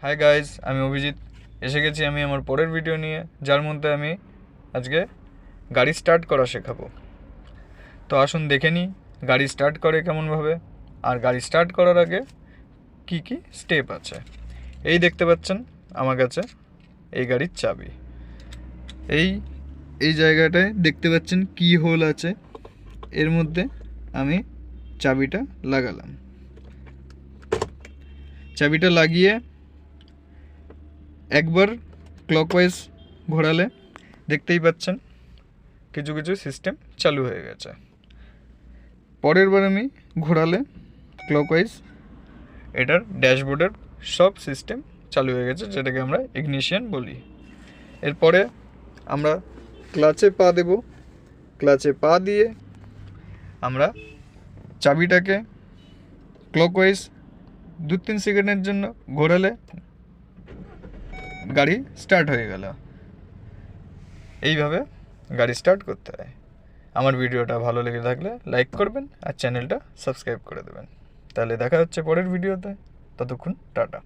Hi guys, আমি অভিজিৎ এসে গেছি আমি আমার পরের ভিডিও নিয়ে, যার মধ্যে আমি আজকে গাড়ি স্টার্ট করা শেখাবো। তো আসুন দেখে নিই গাড়ি স্টার্ট করে কেমনভাবে, আর গাড়ি স্টার্ট করার আগে কি কি স্টেপ আছে। এই দেখতে পাচ্ছেন আমার কাছে এই গাড়ির চাবি। এই জায়গাটায় দেখতে পাচ্ছেন কি হোল আছে, এর মধ্যে আমি চাবিটা লাগালাম। চাবিটা লাগিয়ে একবার ক্লকওয়াইজ ঘোরালে দেখতেই পাচ্ছেন কিছু কিছু সিস্টেম চালু হয়ে গেছে। পরের বার আমি ঘোরালে ক্লকওয়াইজ এটার ড্যাশবোর্ডের সব সিস্টেম চালু হয়ে গেছে, যেটাকে আমরা ইগনিশন বলি। এরপরে আমরা ক্লাচে পা দেব। ক্লাচে পা দিয়ে আমরা চাবিটাকে ক্লকওয়াইজ 2-3 সেকেন্ডের জন্য ঘোরালে গাড়ি স্টার্ট হয়ে গেল। এইভাবে গাড়ি স্টার্ট করতে হয়। আমার ভিডিওটা ভালো লেগে থাকলে লাইক করবেন আর চ্যানেলটা সাবস্ক্রাইব করে দেবেন। তাহলে দেখা হচ্ছে পরের ভিডিওতে। ততক্ষণ টাটা।